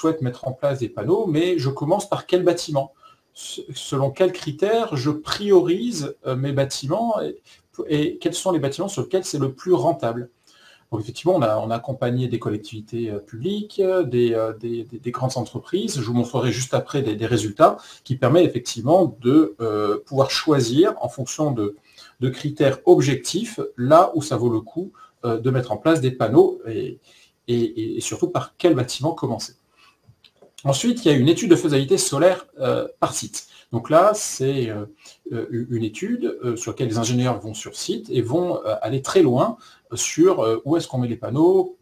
souhaite mettre en place des panneaux, mais je commence par quel bâtiment? Selon quels critères je priorise mes bâtiments et quels sont les bâtiments sur lesquels c'est le plus rentable? Donc effectivement, on a accompagné des collectivités publiques, des grandes entreprises. Je vous montrerai juste après des résultats qui permettent effectivement de pouvoir choisir en fonction de critères objectifs, là où ça vaut le coup de mettre en place des panneaux et surtout par quel bâtiment commencer. Ensuite, il y a une étude de faisabilité solaire par site. Donc là, c'est une étude sur laquelle les ingénieurs vont sur site et vont aller très loin sur où est-ce qu'on met les panneaux,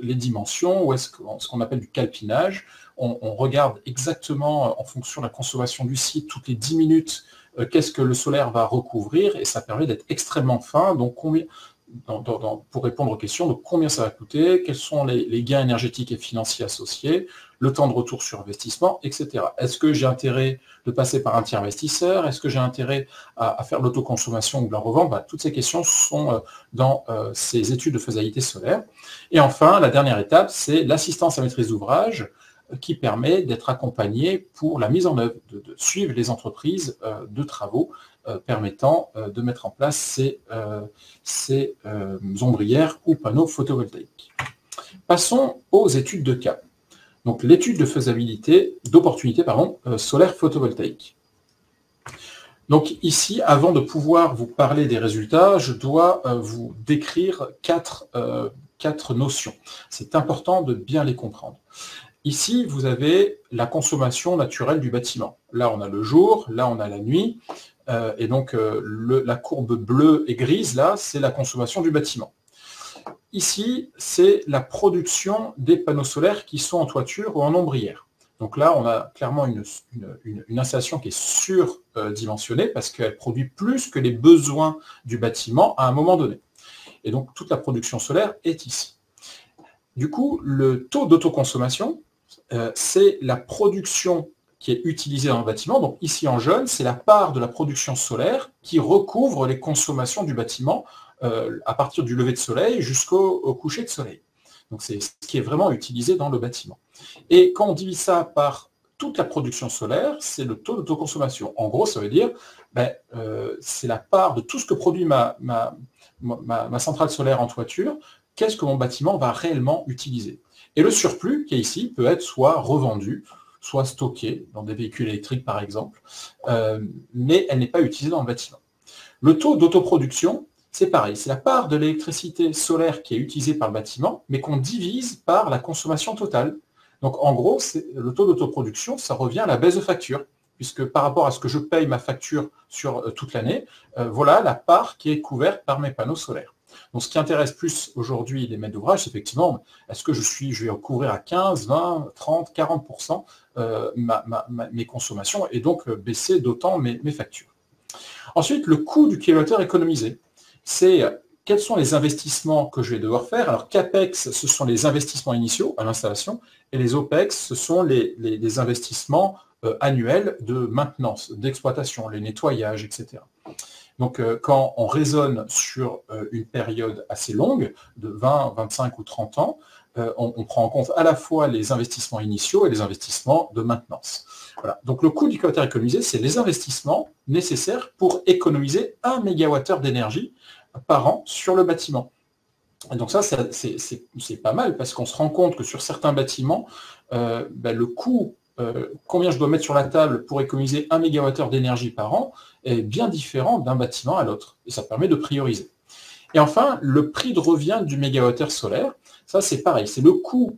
les dimensions, où est-ce qu'on appelle du calpinage. On regarde exactement en fonction de la consommation du site, toutes les 10 minutes, qu'est-ce que le solaire va recouvrir, et ça permet d'être extrêmement fin. Donc pour répondre aux questions, donc combien ça va coûter, quels sont les gains énergétiques et financiers associés, le temps de retour sur investissement, etc. Est-ce que j'ai intérêt de passer par un tiers investisseur? Est-ce que j'ai intérêt à faire l'autoconsommation ou de la revente? Toutes ces questions sont dans ces études de faisabilité solaire. Et enfin, la dernière étape, c'est l'assistance à maîtrise d'ouvrage qui permet d'être accompagné pour la mise en œuvre, de suivre les entreprises de travaux permettant de mettre en place ces ombrières ou panneaux photovoltaïques. Passons aux études de cas. Donc l'étude de faisabilité, d'opportunité solaire photovoltaïque. Donc ici, avant de pouvoir vous parler des résultats, je dois vous décrire quatre notions. C'est important de bien les comprendre. Ici, vous avez la consommation naturelle du bâtiment. Là, on a le jour, là, on a la nuit. Et donc, la courbe bleue et grise, là, c'est la consommation du bâtiment. Ici, c'est la production des panneaux solaires qui sont en toiture ou en ombrière. Donc là, on a clairement une installation qui est surdimensionnée parce qu'elle produit plus que les besoins du bâtiment à un moment donné. Et donc, toute la production solaire est ici. Du coup, le taux d'autoconsommation, c'est la production qui est utilisée dans le bâtiment. Donc ici en jaune, c'est la part de la production solaire qui recouvre les consommations du bâtiment à partir du lever de soleil jusqu'au coucher de soleil. Donc c'est ce qui est vraiment utilisé dans le bâtiment. Et quand on divise ça par toute la production solaire, c'est le taux d'autoconsommation. En gros, ça veut dire c'est la part de tout ce que produit ma centrale solaire en toiture, qu'est-ce que mon bâtiment va réellement utiliser. Et le surplus qui est ici peut être soit revendu, soit stocké dans des véhicules électriques par exemple, mais elle n'est pas utilisée dans le bâtiment. Le taux d'autoproduction, c'est pareil, c'est la part de l'électricité solaire qui est utilisée par le bâtiment, mais qu'on divise par la consommation totale. Donc en gros, le taux d'autoproduction, ça revient à la baisse de facture, puisque par rapport à ce que je paye ma facture sur toute l'année, voilà la part qui est couverte par mes panneaux solaires. Donc ce qui intéresse plus aujourd'hui les maîtres d'ouvrage, c'est effectivement, est-ce que je vais couvrir à 15, 20, 30, 40% mes consommations et donc baisser d'autant mes factures. Ensuite, le coût du kilowattheure économisé, c'est quels sont les investissements que je vais devoir faire. Alors CAPEX, ce sont les investissements initiaux à l'installation, et les OPEX, ce sont les investissements annuels de maintenance, d'exploitation, les nettoyages, etc. Donc, quand on raisonne sur une période assez longue, de 20, 25 ou 30 ans, on prend en compte à la fois les investissements initiaux et les investissements de maintenance. Voilà. Donc, le coût du kilowattheure économisé, c'est les investissements nécessaires pour économiser 1 MWh d'énergie par an sur le bâtiment. Et donc ça, c'est pas mal, parce qu'on se rend compte que sur certains bâtiments, le coût, combien je dois mettre sur la table pour économiser 1 MWh d'énergie par an, est bien différent d'un bâtiment à l'autre. Et ça permet de prioriser. Et enfin, le prix de revient du mégawattheure solaire, ça c'est pareil, c'est le coût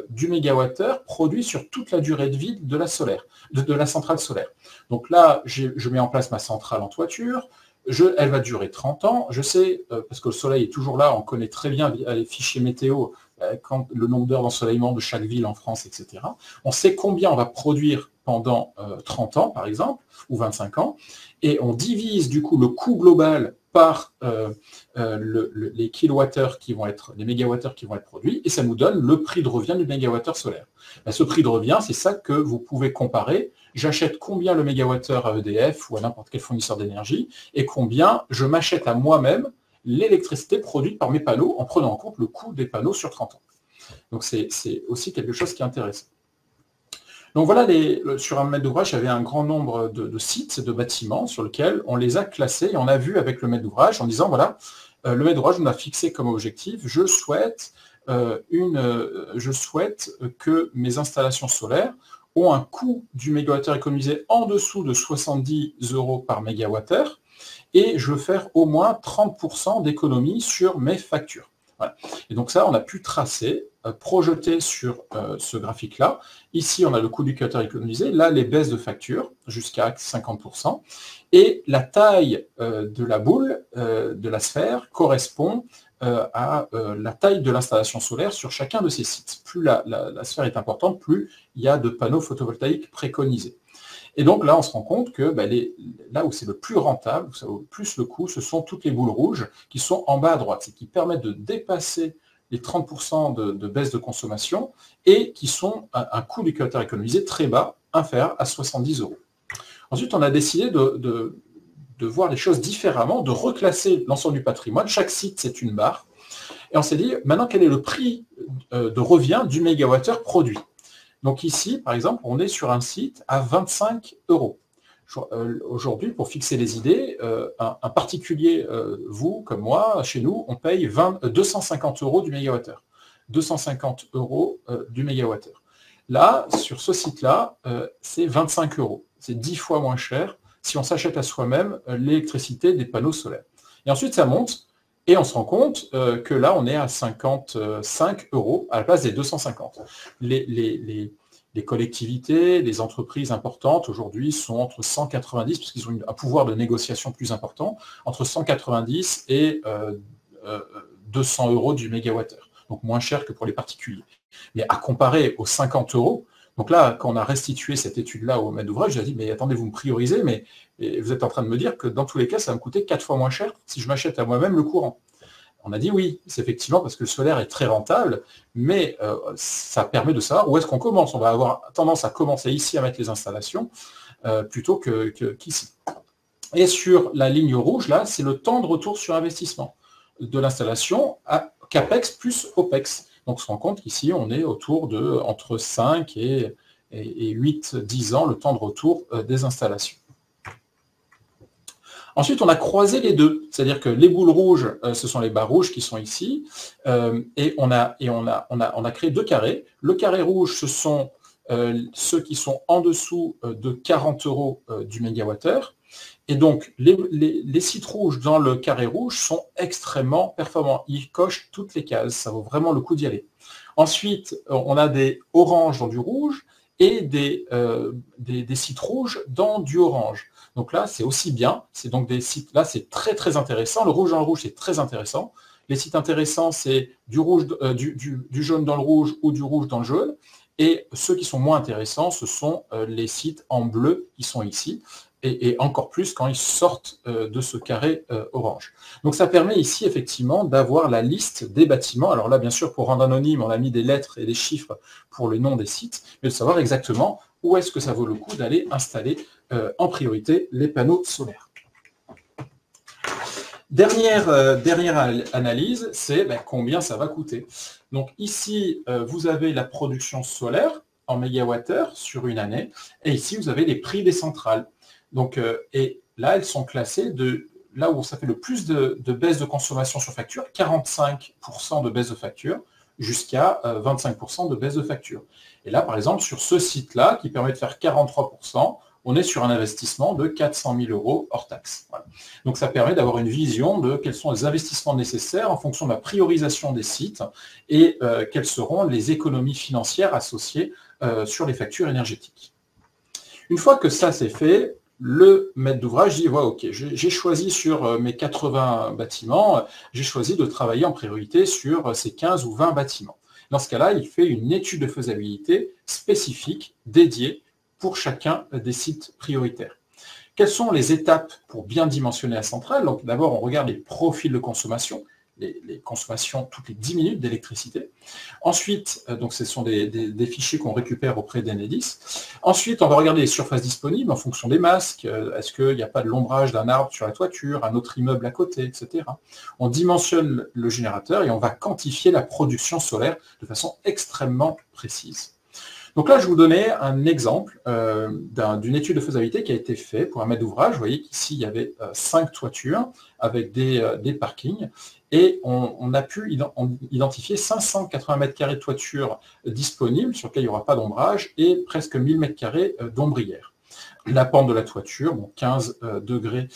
du mégawattheure produit sur toute la durée de vie de la centrale solaire. Donc là, je mets en place ma centrale en toiture, elle va durer 30 ans, je sais, parce que le soleil est toujours là, on connaît très bien les fichiers météo, quand le nombre d'heures d'ensoleillement de chaque ville en France, etc. On sait combien on va produire pendant 30 ans, par exemple, ou 25 ans, et on divise du coup le coût global par les kilowattheures qui vont être, les mégawattheures qui vont être produits, et ça nous donne le prix de revient du mégawattheure solaire. Ce prix de revient, c'est ça que vous pouvez comparer. J'achète combien le mégawattheure à EDF ou à n'importe quel fournisseur d'énergie, et combien je m'achète à moi-même l'électricité produite par mes panneaux en prenant en compte le coût des panneaux sur 30 ans. Donc c'est aussi quelque chose qui est intéressant. Donc voilà, sur un maître d'ouvrage, il y avait un grand nombre de sites, de bâtiments sur lesquels on les a classés et on a vu avec le maître d'ouvrage en disant, voilà, le maître d'ouvrage nous a fixé comme objectif, je souhaite que mes installations solaires ont un coût du mégawattheure économisé en dessous de 70 € par mégawattheure et je veux faire au moins 30% d'économie sur mes factures. Voilà. Et donc ça, on a pu tracer, projeter sur ce graphique-là. Ici, on a le coût du mégawattheure économisé, là, les baisses de facture, jusqu'à 50%. Et la taille de la boule, de la sphère, correspond à la taille de l'installation solaire sur chacun de ces sites. Plus la sphère est importante, plus il y a de panneaux photovoltaïques préconisés. Et donc là, on se rend compte que là où c'est le plus rentable, où ça vaut plus le coup, ce sont toutes les boules rouges qui sont en bas à droite, et qui permettent de dépasser les 30% de baisse de consommation et qui sont un coût du mégawattheure économisé très bas, inférieur à 70 €. Ensuite, on a décidé de voir les choses différemment, de reclasser l'ensemble du patrimoine. Chaque site, c'est une barre. Et on s'est dit, maintenant, quel est le prix de revient du mégawattheure produit? Donc ici, par exemple, on est sur un site à 25 €. Aujourd'hui, pour fixer les idées, un particulier, vous, comme moi, chez nous, on paye 250 € du mégawattheure. 250 € du mégawattheure. Là, sur ce site-là, c'est 25 €. C'est 10 fois moins cher si on s'achète à soi-même l'électricité des panneaux solaires. Et ensuite, ça monte, et on se rend compte que là, on est à 55 € à la place des 250. Les collectivités, les entreprises importantes, aujourd'hui, sont entre 190, parce qu'ils ont un pouvoir de négociation plus important, entre 190 et 200 € du mégawattheure. Donc moins cher que pour les particuliers. Mais à comparer aux 50 €, donc là, quand on a restitué cette étude-là au maître d'ouvrage, j'ai dit, mais attendez, vous me priorisez, mais vous êtes en train de me dire que dans tous les cas, ça va me coûter 4 fois moins cher si je m'achète à moi-même le courant. On a dit oui, c'est effectivement parce que le solaire est très rentable, mais ça permet de savoir où est-ce qu'on commence. On va avoir tendance à commencer ici à mettre les installations plutôt qu'ici. Et sur la ligne rouge, là, c'est le temps de retour sur investissement de l'installation à CAPEX plus OPEX. Donc on se rend compte qu'ici, on est autour de entre 5 et 8-10 ans, le temps de retour des installations. Ensuite, on a croisé les deux, c'est-à-dire que les boules rouges, ce sont les barres rouges qui sont ici, et on a créé deux carrés. Le carré rouge, ce sont ceux qui sont en dessous de 40 € du mégawattheure, et donc les sites rouges dans le carré rouge sont extrêmement performants. Ils cochent toutes les cases, ça vaut vraiment le coup d'y aller. Ensuite, on a des oranges dans du rouge et des sites rouges dans du orange. Donc là, c'est aussi bien. C'est donc des sites, là, c'est très très intéressant. Le rouge dans le rouge, c'est très intéressant. Les sites intéressants, c'est du jaune dans le rouge ou du rouge dans le jaune. Et ceux qui sont moins intéressants, ce sont les sites en bleu qui sont ici. Et encore plus quand ils sortent de ce carré orange. Donc ça permet ici effectivement d'avoir la liste des bâtiments. Alors là, bien sûr, pour rendre anonyme, on a mis des lettres et des chiffres pour le nom des sites, mais de savoir exactement où est-ce que ça vaut le coup d'aller installer en priorité les panneaux solaires. Dernière analyse, c'est combien ça va coûter. Donc ici, vous avez la production solaire en mégawattheure sur une année, et ici, vous avez les prix des centrales. Donc, et là, elles sont classées de là où ça fait le plus de baisse de consommation sur facture, 45% de baisse de facture, jusqu'à 25% de baisse de facture. Et là, par exemple, sur ce site-là, qui permet de faire 43%, on est sur un investissement de 400 000 € hors taxe. Voilà. Donc ça permet d'avoir une vision de quels sont les investissements nécessaires en fonction de la priorisation des sites et quelles seront les économies financières associées sur les factures énergétiques. Une fois que ça c'est fait, le maître d'ouvrage dit, ouais, ok, j'ai choisi sur mes 80 bâtiments, j'ai choisi de travailler en priorité sur ces 15 ou 20 bâtiments. Dans ce cas-là, il fait une étude de faisabilité spécifique, dédiée, pour chacun des sites prioritaires. Quelles sont les étapes pour bien dimensionner la centrale? Donc d'abord, on regarde les profils de consommation, les consommations toutes les 10 minutes d'électricité. Ensuite, donc ce sont des fichiers qu'on récupère auprès d'Enedis. Ensuite, on va regarder les surfaces disponibles en fonction des masques. Est-ce qu'il n'y a pas de l'ombrage d'un arbre sur la toiture, un autre immeuble à côté, etc. On dimensionne le générateur et on va quantifier la production solaire de façon extrêmement précise. Donc là, je vais vous donner un exemple d'une étude de faisabilité qui a été faite pour un maître d'ouvrage. Vous voyez qu'ici, il y avait 5 toitures avec des parkings. Et on a pu identifier 580 mètres carrés de toiture disponibles sur lesquels il n'y aura pas d'ombrage et presque 1000 mètres carrés d'ombrières. La pente de la toiture, bon, 15 degrés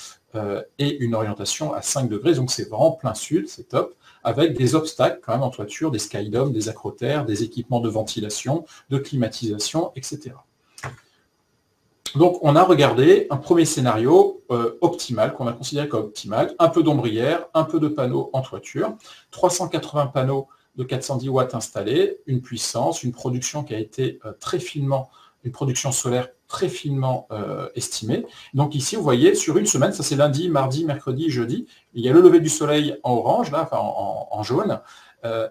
et une orientation à 5 degrés, donc c'est vraiment plein sud, c'est top, avec des obstacles quand même en toiture, des skydomes, des acrotères, des équipements de ventilation, de climatisation, etc. Donc on a regardé un premier scénario optimal, qu'on a considéré comme optimal, un peu d'ombrière, un peu de panneaux en toiture, 380 panneaux de 410 watts installés, une puissance, une production qui a été très finement, une production solaire très finement estimée. Donc ici, vous voyez, sur une semaine, ça c'est lundi, mardi, mercredi, jeudi, il y a le lever du soleil en orange, là, enfin en jaune,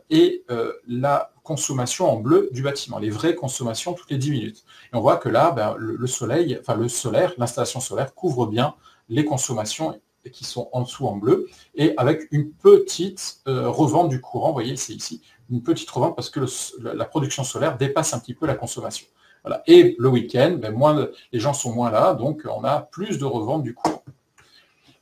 et la consommation en bleu du bâtiment, les vraies consommations toutes les 10 minutes. Et on voit que là, ben, le soleil, enfin le solaire, l'installation solaire couvre bien les consommations qui sont en dessous en bleu, et avec une petite revente du courant, vous voyez, c'est ici, une petite revente parce que la production solaire dépasse un petit peu la consommation. Voilà. Et le week-end, ben, les gens sont moins là, donc on a plus de revente du courant.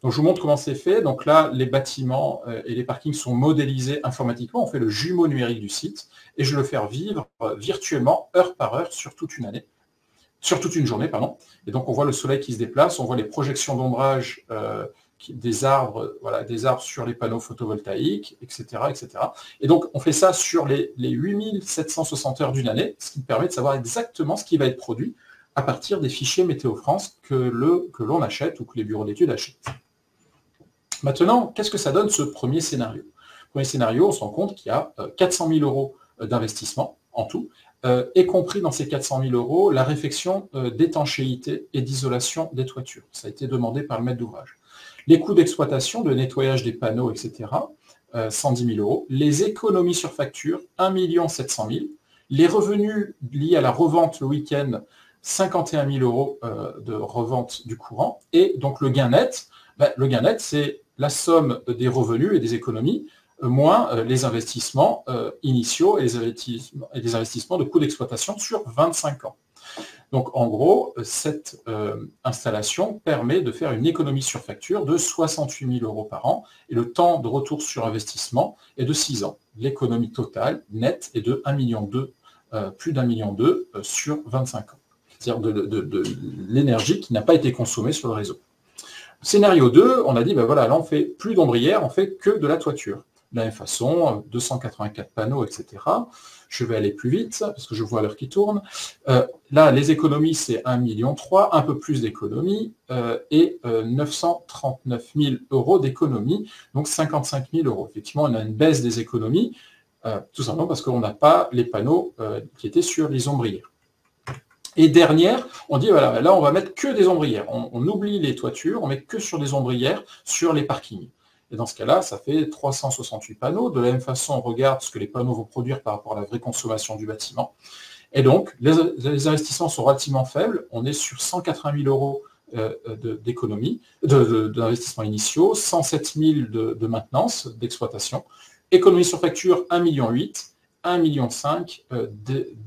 Donc je vous montre comment c'est fait. Donc là, les bâtiments et les parkings sont modélisés informatiquement. On fait le jumeau numérique du site et je le fais vivre virtuellement, heure par heure, sur toute une année, sur toute une journée, pardon. Et donc on voit le soleil qui se déplace, on voit les projections d'ombrage des arbres, voilà, des arbres sur les panneaux photovoltaïques, etc., etc. Et donc on fait ça sur les 8760 heures d'une année, ce qui permet de savoir exactement ce qui va être produit à partir des fichiers Météo France que l'on achète ou que les bureaux d'études achètent. Maintenant, qu'est-ce que ça donne ce premier scénario? Le premier scénario, on se rend compte qu'il y a 400 000 euros d'investissement en tout, y compris dans ces 400 000 euros la réfection d'étanchéité et d'isolation des toitures. Ça a été demandé par le maître d'ouvrage. Les coûts d'exploitation, de nettoyage des panneaux, etc., 110 000 euros. Les économies sur facture, 1 700 000. Les revenus liés à la revente le week-end, 51 000 euros de revente du courant. Et donc le gain net, le gain net, c'est la somme des revenus et des économies, moins les investissements initiaux et les investissements de coûts d'exploitation sur 25 ans. Donc en gros, cette installation permet de faire une économie sur facture de 68 000 euros par an et le temps de retour sur investissement est de 6 ans. L'économie totale nette est de 1,2 million, plus d'1,2 million sur 25 ans. C'est-à-dire de l'énergie qui n'a pas été consommée sur le réseau. Scénario 2, on a dit, ben voilà, là on fait plus d'ombrière, on fait que de la toiture. De la même façon, 284 panneaux, etc. Je vais aller plus vite, parce que je vois l'heure qui tourne. Là, les économies, c'est 1,3 million, un peu plus d'économies, et 939 000 euros d'économies, donc 55 000 euros. Effectivement, on a une baisse des économies, tout simplement parce qu'on n'a pas les panneaux qui étaient sur les ombrières. Et dernière, on dit, voilà, là, on va mettre que des ombrières. On oublie les toitures, on met que sur des ombrières, sur les parkings. Et dans ce cas-là, ça fait 368 panneaux. De la même façon, on regarde ce que les panneaux vont produire par rapport à la vraie consommation du bâtiment. Et donc, les investissements sont relativement faibles. On est sur 180 000 euros d'économie, d'investissements initiaux, 107 000 de maintenance, d'exploitation. Économie sur facture, 1,8 million, 1,5 million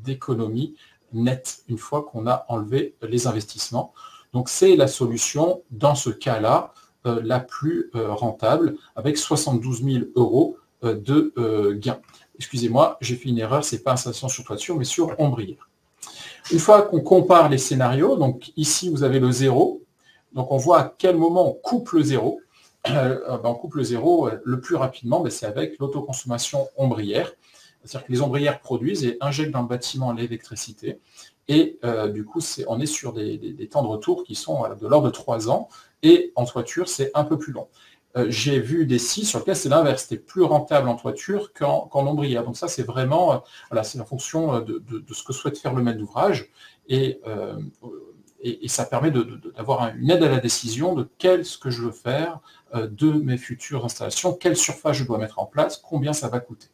d'économie nette, une fois qu'on a enlevé les investissements. Donc c'est la solution, dans ce cas-là, la plus rentable, avec 72 000 euros de gains. Excusez-moi, j'ai fait une erreur, ce n'est pas installation sur toiture, mais sur ombrière. Une fois qu'on compare les scénarios, donc ici vous avez le zéro, donc on voit à quel moment on coupe le zéro. On coupe le zéro le plus rapidement, c'est avec l'autoconsommation ombrière. C'est-à-dire que les ombrières produisent et injectent dans le bâtiment l'électricité. Et du coup, on est sur des temps de retour qui sont de l'ordre de 3 ans. Et en toiture, c'est un peu plus long. J'ai vu des sites sur lesquels c'est l'inverse. C'était plus rentable en toiture qu'en ombrière. Donc ça, c'est vraiment, c'est en fonction de ce que souhaite faire le maître d'ouvrage. Et ça permet d'avoir une aide à la décision de ce que je veux faire de mes futures installations, quelle surface je dois mettre en place, combien ça va coûter.